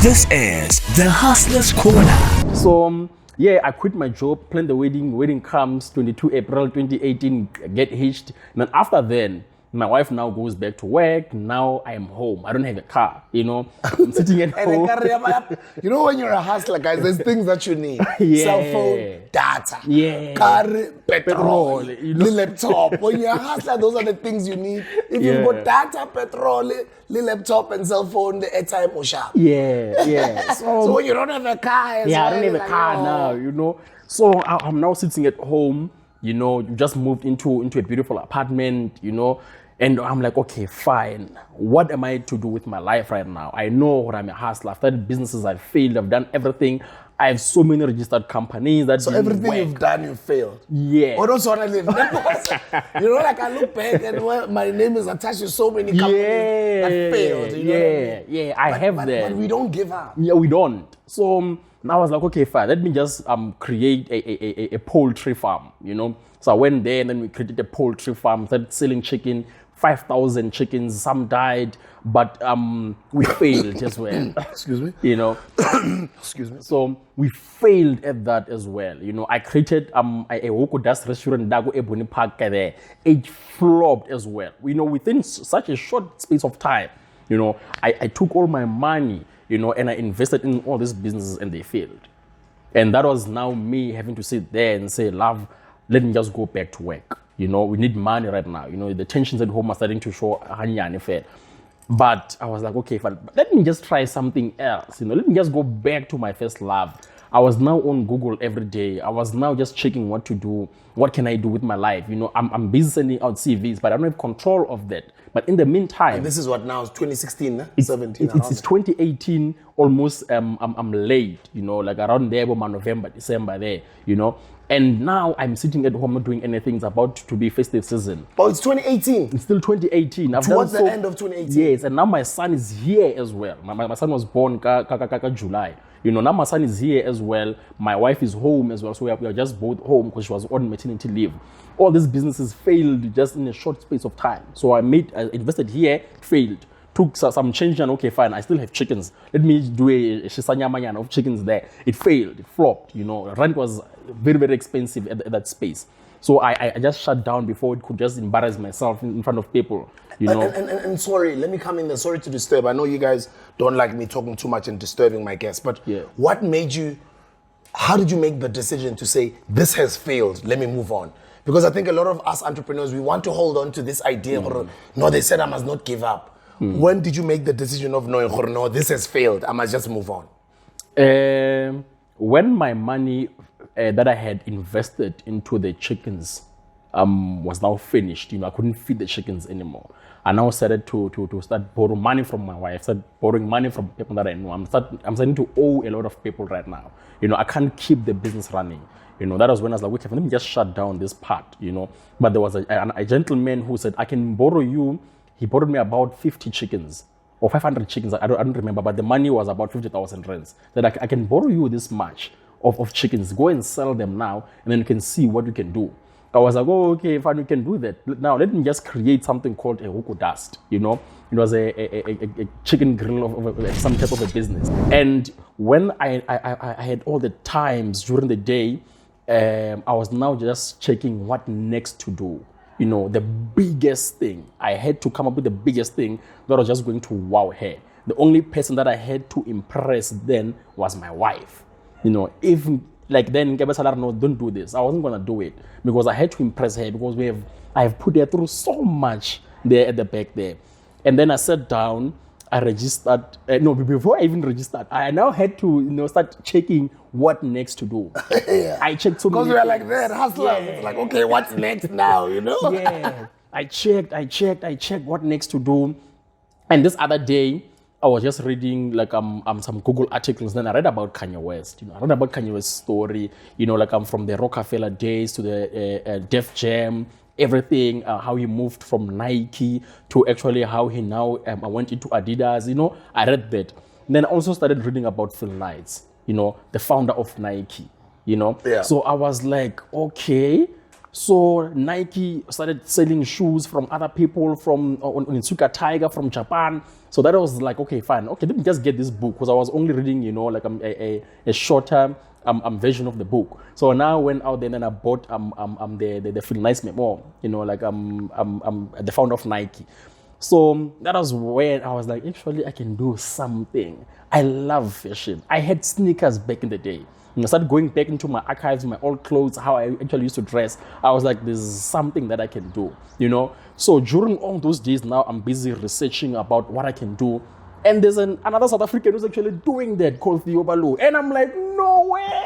This is the Hustler's Corner. So, yeah, I quit my job, planned the wedding. Wedding comes 22 April 2018, get hitched. And then after then, my wife now goes back to work. Now I am home. I don't have a car, I'm sitting at home. You know, when you're a hustler, guys, there's things that you need. Yeah. Cell phone, data, Yeah. car, petrol, Petrol, laptop. When you're a hustler, those are the things you need. If you've got data, petrol, laptop, and cell phone, the airtime or sharp. Yeah. So when you don't have a car as Yeah, well, I don't have a like, car oh. now, So I'm now sitting at home, you just moved into a beautiful apartment, and I'm like, okay, fine. What am I to do with my life right now? I know what I'm a hustler. I've started businesses, I've failed, I've done everything. I have so many registered companies that So everything you've done, you failed. Yeah. Or don't want to live. Like I look back and my name is attached to so many companies that failed. You know what I mean? I have that. But we don't give up. Yeah, we don't. So now I was like, okay, fine. Let me just create a poultry farm, So I went there and then we created a poultry farm, started selling chicken, 5,000 chickens. Some died, but we failed as well. Excuse me? Excuse me. So we failed at that as well. I created a Hoko Dust restaurant, Dago Ebony Park there. It flopped as well. Within such a short space of time, I took all my money, and I invested in all these businesses and they failed. And that was now me having to sit there and say, love, let me just go back to work. We need money right now. The tensions at home are starting to show. But I was like, okay, fine. Let me just try something else. Let me just go back to my first love. I was now on Google every day. I was now just checking what to do. What can I do with my life? I'm busy sending out CVs, but I don't have control of that. But in the meantime, and this is what now? It's 2016, 17. It's 2018. Almost. I'm late. Like around there, November, December there. And now I'm sitting at home not doing anything. It's about to be festive season. Oh, it's 2018. It's still 2018. Towards the end of 2018. Yes, and now my son is here as well. My son was born July. Now my son is here as well. My wife is home as well. So we are just both home because she was on maternity leave. All these businesses failed just in a short space of time. So I invested here, failed. Took some change and okay, fine. I still have chickens. Let me do a shisanyamanya of chickens there. It failed. It flopped. Rent was very, very expensive at that space. So I just shut down before it could just embarrass myself in front of people. And sorry, let me come in there. Sorry to disturb. I know you guys don't like me talking too much and disturbing my guests, but how did you make the decision to say, this has failed, let me move on? Because I think a lot of us entrepreneurs, we want to hold on to this idea. No, they said I must not give up. When did you make the decision of knowing, no, this has failed, I must just move on? When my money that I had invested into the chickens was now finished, I couldn't feed the chickens anymore. I now started to start borrowing money from my wife, start borrowing money from people that I know. I'm starting to owe a lot of people right now. I can't keep the business running. That was when I was like, okay, let me just shut down this part, But there was a gentleman who said, I can borrow you. He borrowed me about 50 chickens or 500 chickens. I don't remember, but the money was about 50,000 rands. That I can borrow you this much of chickens. Go and sell them now, and then you can see what you can do. I was like, oh, okay, fine, we can do that. Now let me just create something called a Hoko Dust. It was a chicken grill of some type of a business. And when I had all the times during the day, I was now just checking what next to do. The biggest thing. I had to come up with the biggest thing that was just going to wow her. The only person that I had to impress then was my wife. If like then no, don't do this. I wasn't gonna do it because I had to impress her because I have put her through so much there at the back there. And then I sat down, I registered. Before I even registered, I now had to start checking what next to do. Yeah. I checked so many. Because we are like that, hustlers. Yeah. It's like, okay, what's next now? Yeah. I checked what next to do. And this other day, I was just reading like some Google articles. Then I read about Kanye West. I read about Kanye West's story. From the Rockefeller days to the Def Jam. Everything, how he moved from Nike to actually how he now went into Adidas. I read that. And then I also started reading about Phil Knight, the founder of Nike. Yeah. So I was like, okay, So Nike started selling shoes from other people from Onitsuka Tiger from Japan. So that was like, okay, fine. Okay, let me just get this book because I was only reading, like a shorter version of the book. So now I went out there and then I bought the Feel Nice Memo, like I'm the founder of Nike. So that was when I was like, actually, I can do something. I love fashion. I had sneakers back in the day. I started going back into my archives, my old clothes, how I actually used to dress. I was like, there's something that I can do, So during all those days now, I'm busy researching about what I can do. And there's another South African who's actually doing that called Theo Balu. And I'm like, no way.